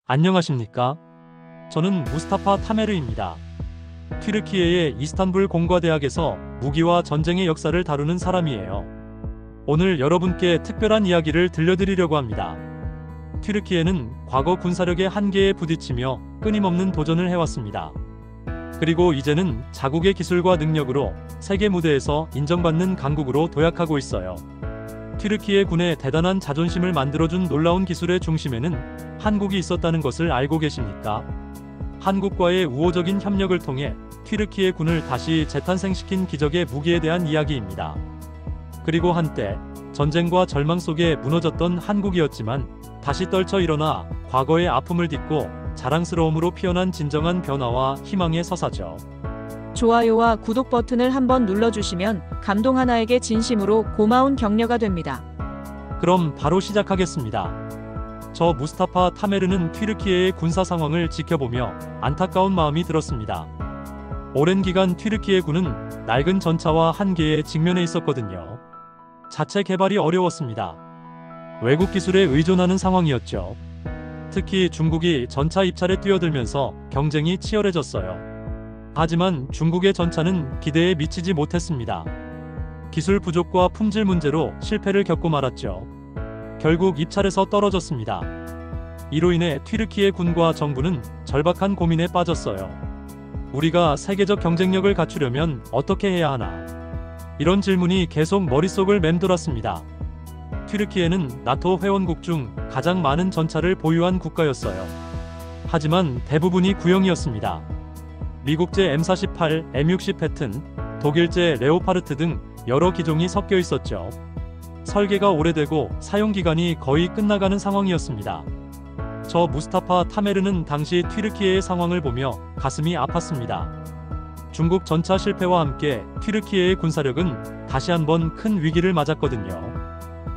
안녕하십니까? 저는 무스타파 타메르입니다. 튀르키예의 이스탄불 공과대학에서 무기와 전쟁의 역사를 다루는 사람이에요. 오늘 여러분께 특별한 이야기를 들려드리려고 합니다. 튀르키예는 과거 군사력의 한계에 부딪히며 끊임없는 도전을 해왔습니다. 그리고 이제는 자국의 기술과 능력으로 세계 무대에서 인정받는 강국으로 도약하고 있어요. 튀르키예 군의 대단한 자존심을 만들어준 놀라운 기술의 중심에는 한국이 있었다는 것을 알고 계십니까? 한국과의 우호적인 협력을 통해 튀르키예 군을 다시 재탄생시킨 기적의 무기에 대한 이야기입니다. 그리고 한때 전쟁과 절망 속에 무너졌던 한국이었지만 다시 떨쳐 일어나 과거의 아픔을 딛고 자랑스러움으로 피어난 진정한 변화와 희망의 서사죠. 좋아요와 구독 버튼을 한번 눌러주시면 감동 하나에게 진심으로 고마운 격려가 됩니다. 그럼 바로 시작하겠습니다. 저 무스타파 타메르는 튀르키예의 군사 상황을 지켜보며 안타까운 마음이 들었습니다. 오랜 기간 튀르키예 군은 낡은 전차와 한계에 직면해 있었거든요. 자체 개발이 어려웠습니다. 외국 기술에 의존하는 상황이었죠. 특히 중국이 전차 입찰에 뛰어들면서 경쟁이 치열해졌어요. 하지만 중국의 전차는 기대에 미치지 못했습니다. 기술 부족과 품질 문제로 실패를 겪고 말았죠. 결국 입찰에서 떨어졌습니다. 이로 인해 튀르키예 군과 정부는 절박한 고민에 빠졌어요. 우리가 세계적 경쟁력을 갖추려면 어떻게 해야 하나? 이런 질문이 계속 머릿속을 맴돌았습니다. 튀르키예는 나토 회원국 중 가장 많은 전차를 보유한 국가였어요. 하지만 대부분이 구형이었습니다. 미국제 M48, M60 패튼, 독일제 레오파르트 등 여러 기종이 섞여 있었죠. 설계가 오래되고 사용기간이 거의 끝나가는 상황이었습니다. 저 무스타파 타메르는 당시 튀르키예의 상황을 보며 가슴이 아팠습니다. 중국 전차 실패와 함께 튀르키예의 군사력은 다시 한번 큰 위기를 맞았거든요.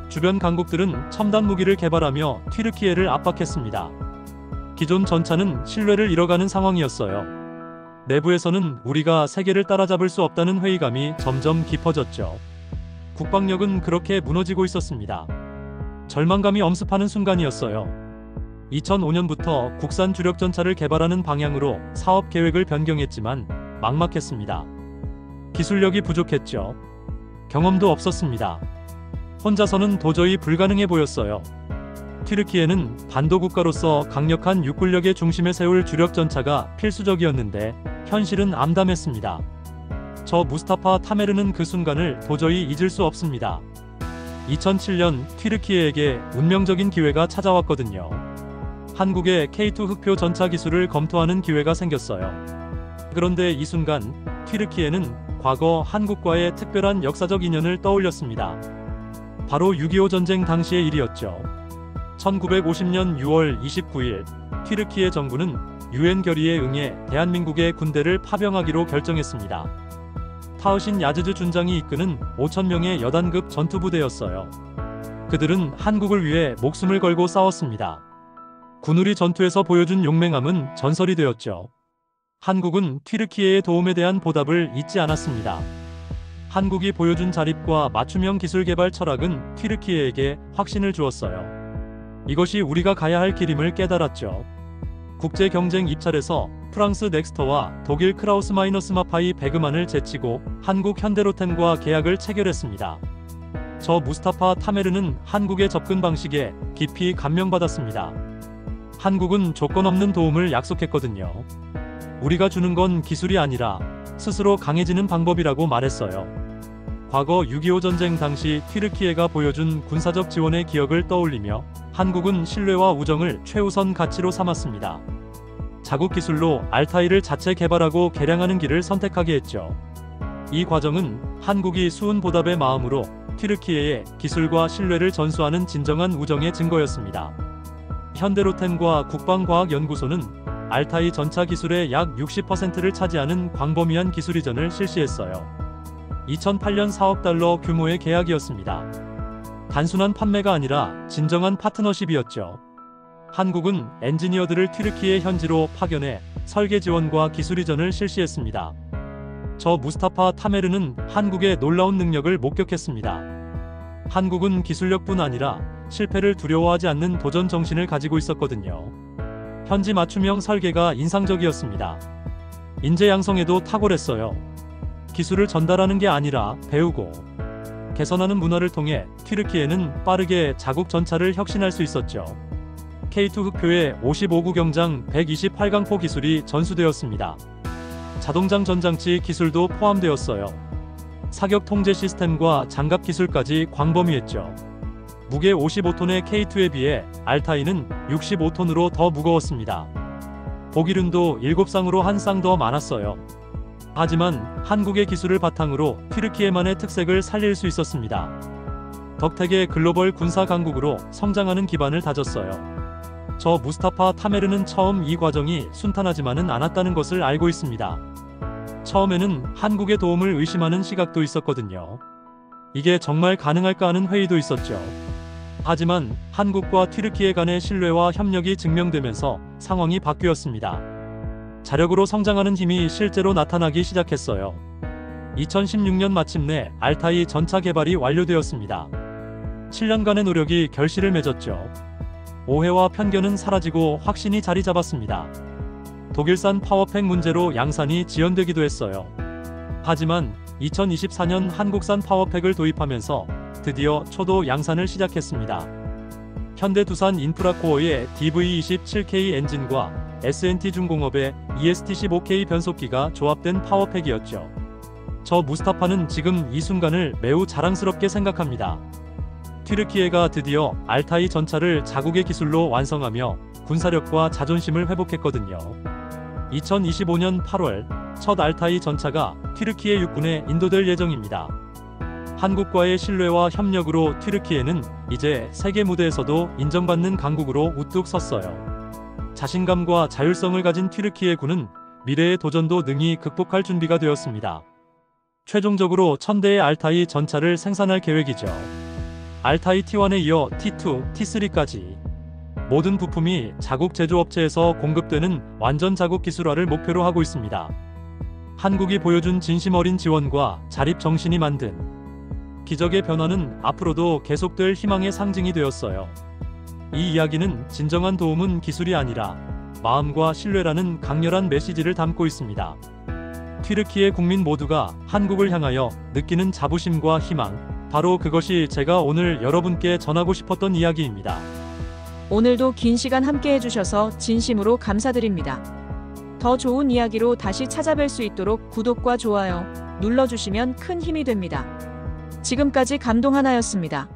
주변 강국들은 첨단 무기를 개발하며 튀르키예를 압박했습니다. 기존 전차는 신뢰를 잃어가는 상황이었어요. 내부에서는 우리가 세계를 따라잡을 수 없다는 회의감이 점점 깊어졌죠. 국방력은 그렇게 무너지고 있었습니다. 절망감이 엄습하는 순간이었어요. 2005년부터 국산 주력 전차를 개발하는 방향으로 사업 계획을 변경했지만 막막했습니다. 기술력이 부족했죠. 경험도 없었습니다. 혼자서는 도저히 불가능해 보였어요. 튀르키예는 반도 국가로서 강력한 육군력의 중심에 세울 주력 전차가 필수적이었는데 현실은 암담했습니다. 저 무스타파 타메르는 그 순간을 도저히 잊을 수 없습니다. 2007년 튀르키예에게 운명적인 기회가 찾아왔거든요. 한국의 K2 흑표 전차 기술을 검토하는 기회가 생겼어요. 그런데 이 순간 튀르키예는 과거 한국과의 특별한 역사적 인연을 떠올렸습니다. 바로 6.25 전쟁 당시의 일이었죠. 1950년 6월 29일 튀르키예 정부는 UN 결의에 응해 대한민국의 군대를 파병하기로 결정했습니다. 타흐신 야즈즈 준장이 이끄는 5,000명의 여단급 전투부대였어요. 그들은 한국을 위해 목숨을 걸고 싸웠습니다. 군우리 전투에서 보여준 용맹함은 전설이 되었죠. 한국은 튀르키예의 도움에 대한 보답을 잊지 않았습니다. 한국이 보여준 자립과 맞춤형 기술 개발 철학은 튀르키예에게 확신을 주었어요. 이것이 우리가 가야 할 길임을 깨달았죠. 국제 경쟁 입찰에서 프랑스 넥스터와 독일 크라우스 마이너스 마파이 베그만을 제치고 한국 현대로템과 계약을 체결했습니다. 저 무스타파 타메르는 한국의 접근 방식에 깊이 감명받았습니다. 한국은 조건 없는 도움을 약속했거든요. 우리가 주는 건 기술이 아니라 스스로 강해지는 방법이라고 말했어요. 과거 6.25 전쟁 당시 튀르키예가 보여준 군사적 지원의 기억을 떠올리며 한국은 신뢰와 우정을 최우선 가치로 삼았습니다. 자국 기술로 알타이를 자체 개발하고 개량하는 길을 선택하게 했죠. 이 과정은 한국이 수은 보답의 마음으로 튀르키예의 기술과 신뢰를 전수하는 진정한 우정의 증거였습니다. 현대로템과 국방과학연구소는 알타이 전차 기술의 약 60%를 차지하는 광범위한 기술 이전을 실시했어요. 2008년 4억 달러 규모의 계약이었습니다. 단순한 판매가 아니라 진정한 파트너십이었죠. 한국은 엔지니어들을 튀르키예 현지로 파견해 설계 지원과 기술 이전을 실시했습니다. 저 무스타파 타메르는 한국의 놀라운 능력을 목격했습니다. 한국은 기술력뿐 아니라 실패를 두려워하지 않는 도전 정신을 가지고 있었거든요. 현지 맞춤형 설계가 인상적이었습니다. 인재 양성에도 탁월했어요. 기술을 전달하는 게 아니라 배우고 개선하는 문화를 통해 튀르키예는 빠르게 자국 전차를 혁신할 수 있었죠. K2 흑표에 55구 경장 128강포 기술이 전수되었습니다. 자동장 전장치 기술도 포함되었어요. 사격 통제 시스템과 장갑 기술까지 광범위했죠. 무게 55톤의 K2에 비해 알타이는 65톤으로 더 무거웠습니다. 보기륜도 7쌍으로 한 쌍 더 많았어요. 하지만 한국의 기술을 바탕으로 튀르키예만의 특색을 살릴 수 있었습니다. 덕택의 글로벌 군사 강국으로 성장하는 기반을 다졌어요. 저 무스타파 타메르는 처음 이 과정이 순탄하지만은 않았다는 것을 알고 있습니다. 처음에는 한국의 도움을 의심하는 시각도 있었거든요. 이게 정말 가능할까 하는 회의도 있었죠. 하지만 한국과 튀르키예 간의 신뢰와 협력이 증명되면서 상황이 바뀌었습니다. 자력으로 성장하는 힘이 실제로 나타나기 시작했어요. 2016년 마침내 알타이 전차 개발이 완료되었습니다. 7년간의 노력이 결실을 맺었죠. 오해와 편견은 사라지고 확신이 자리 잡았습니다. 독일산 파워팩 문제로 양산이 지연되기도 했어요. 하지만 2024년 한국산 파워팩을 도입하면서 드디어 초도 양산을 시작했습니다. 현대 두산 인프라코어의 DV27K 엔진과 S&T 중공업의 EST15K 변속기가 조합된 파워팩이었죠. 저 무스타파는 지금 이 순간을 매우 자랑스럽게 생각합니다. 튀르키예가 드디어 알타이 전차를 자국의 기술로 완성하며 군사력과 자존심을 회복했거든요. 2025년 8월 첫 알타이 전차가 튀르키예 육군에 인도될 예정입니다. 한국과의 신뢰와 협력으로 튀르키예는 이제 세계 무대에서도 인정받는 강국으로 우뚝 섰어요. 자신감과 자율성을 가진 튀르키예군은 미래의 도전도 능히 극복할 준비가 되었습니다. 최종적으로 1000대의 알타이 전차를 생산할 계획이죠. 알타이 T1에 이어 T2, T3까지 모든 부품이 자국 제조업체에서 공급되는 완전 자국 기술화를 목표로 하고 있습니다. 한국이 보여준 진심 어린 지원과 자립 정신이 만든 기적의 변화는 앞으로도 계속될 희망의 상징이 되었어요. 이 이야기는 진정한 도움은 기술이 아니라 마음과 신뢰라는 강렬한 메시지를 담고 있습니다. 튀르키예 국민 모두가 한국을 향하여 느끼는 자부심과 희망, 바로 그것이 제가 오늘 여러분께 전하고 싶었던 이야기입니다. 오늘도 긴 시간 함께 해주셔서 진심으로 감사드립니다. 더 좋은 이야기로 다시 찾아뵐 수 있도록 구독과 좋아요 눌러주시면 큰 힘이 됩니다. 지금까지 감동 하나였습니다.